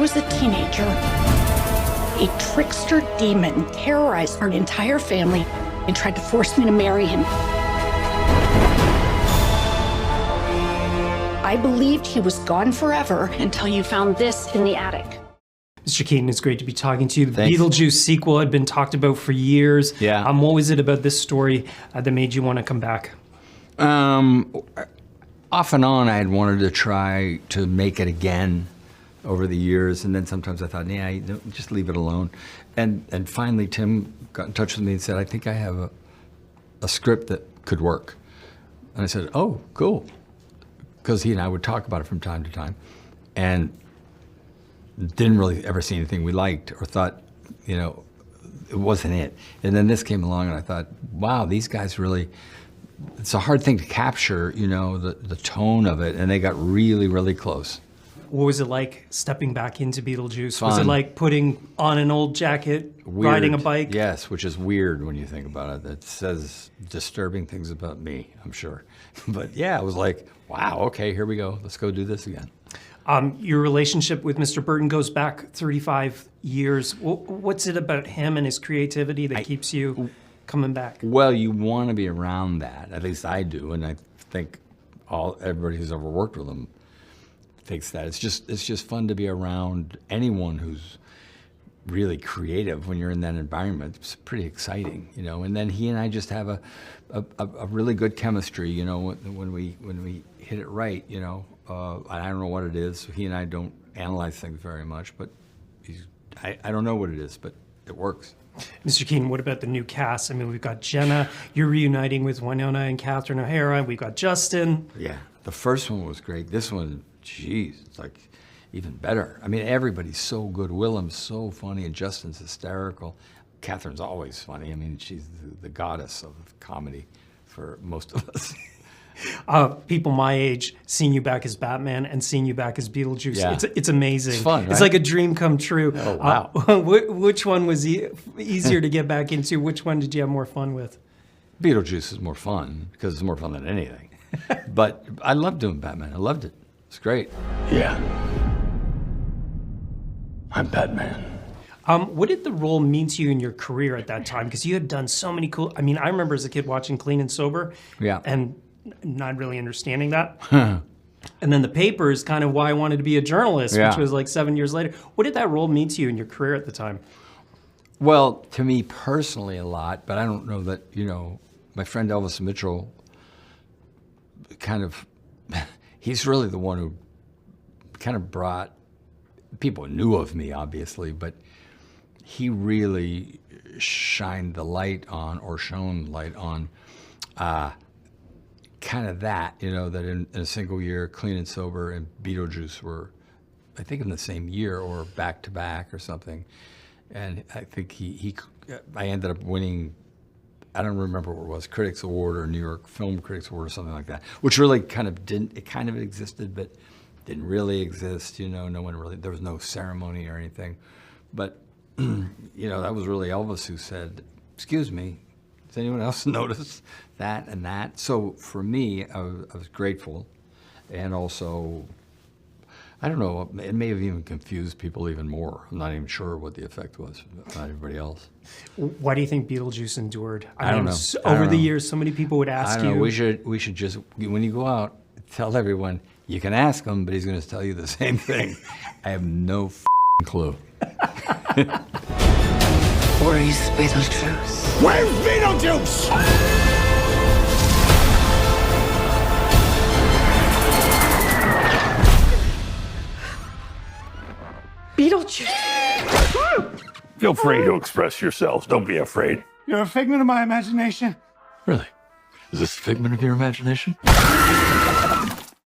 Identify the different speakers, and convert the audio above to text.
Speaker 1: was a teenager, a trickster demon terrorized our entire family and tried to force me to marry him. I believed he was gone forever until you found this in the attic.
Speaker 2: Mr. Keaton, it's great to be talking to you. The
Speaker 3: Thanks.
Speaker 2: Beetlejuice sequel had been talked about for years.
Speaker 3: Yeah.
Speaker 2: What was it about this story that made you want to come back?
Speaker 3: Off and on, I had wanted to try to make it again over the years, and then sometimes I thought, yeah, just leave it alone. And finally, Tim got in touch with me and said, I think I have a script that could work. And I said, oh, cool. Because he and I would talk about it from time to time, and didn't really ever see anything we liked or thought, it wasn't it. And then this came along, and I thought, wow, these guys really, it's a hard thing to capture, the tone of it, and they got really, really close.
Speaker 2: What was it like stepping back into Beetlejuice?
Speaker 3: Fun.
Speaker 2: Was it like putting on an old jacket,
Speaker 3: Weird.
Speaker 2: riding a bike?
Speaker 3: Yes, which is weird when you think about it. It says disturbing things about me, I'm sure. But yeah, it was like, wow, okay, here we go. Let's go do this again.
Speaker 2: Your relationship with Mr. Burton goes back 35 years. What's it about him and his creativity that keeps you coming back?
Speaker 3: Well, you want to be around that. At least I do, and I think everybody who's ever worked with him thinks that. It's just fun to be around anyone who's really creative when you're in that environment. It's pretty exciting, And then he and I just have a really good chemistry, when we hit it right, I don't know what it is. He and I don't analyze things very much, but I don't know what it is, but it works.
Speaker 2: Mr. Keaton, what about the new cast? I mean, we've got Jenna, you're reuniting with Winona and Catherine O'Hara, we've got Justin.
Speaker 3: Yeah, the first one was great. This one, geez, it's like even better. I mean, everybody's so good. Willem's so funny, and Justin's hysterical. Catherine's always funny. I mean, she's the goddess of comedy for most of us.
Speaker 2: People my age seeing you back as Batman and seeing you back as Beetlejuice.
Speaker 3: Yeah.
Speaker 2: It's amazing.
Speaker 3: It's fun, right?
Speaker 2: It's like a dream come true.
Speaker 3: Oh, wow.
Speaker 2: Which one was easier to get back into? Which one did you have more fun with?
Speaker 3: Beetlejuice is more fun because it's more fun than anything. But I loved doing Batman. I loved it. It's great.
Speaker 4: Yeah. I'm Batman.
Speaker 2: What did the role mean to you in your career at that time? Because you had done so many cool. I mean, I remember as a kid watching Clean and Sober, and not really understanding that. And then The Paper is kind of why I wanted to be a journalist, which was like 7 years later. What did that role mean to you in your career at the time?
Speaker 3: Well, to me personally, a lot, but I don't know that, my friend Elvis Mitchell he's really the one who kind of brought, people knew of me, obviously, but he really shone light on kind of that, that in a single year, Clean and Sober and Beetlejuice were, I think, in the same year or back to back or something. And I think I ended up winning, I don't remember what it was, Critics Award or New York Film Critics Award or something like that, which really kind of existed, but didn't really exist, no one really, there was no ceremony or anything. But, that was really Elvis who said, excuse me, does anyone else notice that and that? So for me, I was grateful, and also, I don't know, it may have even confused people even more. I'm not even sure what the effect was, not everybody else.
Speaker 2: Why do you think Beetlejuice endured?
Speaker 3: I don't know.
Speaker 2: Over the years, so many people would ask
Speaker 3: I don't know. We should just, when you go out, tell everyone, you can ask him, but he's going to tell you the same thing. I have no clue.
Speaker 5: Where's Beetlejuice?
Speaker 4: Where's Beetlejuice?
Speaker 1: Beetlejuice!
Speaker 4: Feel free to express yourselves. Don't be afraid.
Speaker 6: You're a figment of my imagination.
Speaker 4: Really? Is this a figment of your imagination?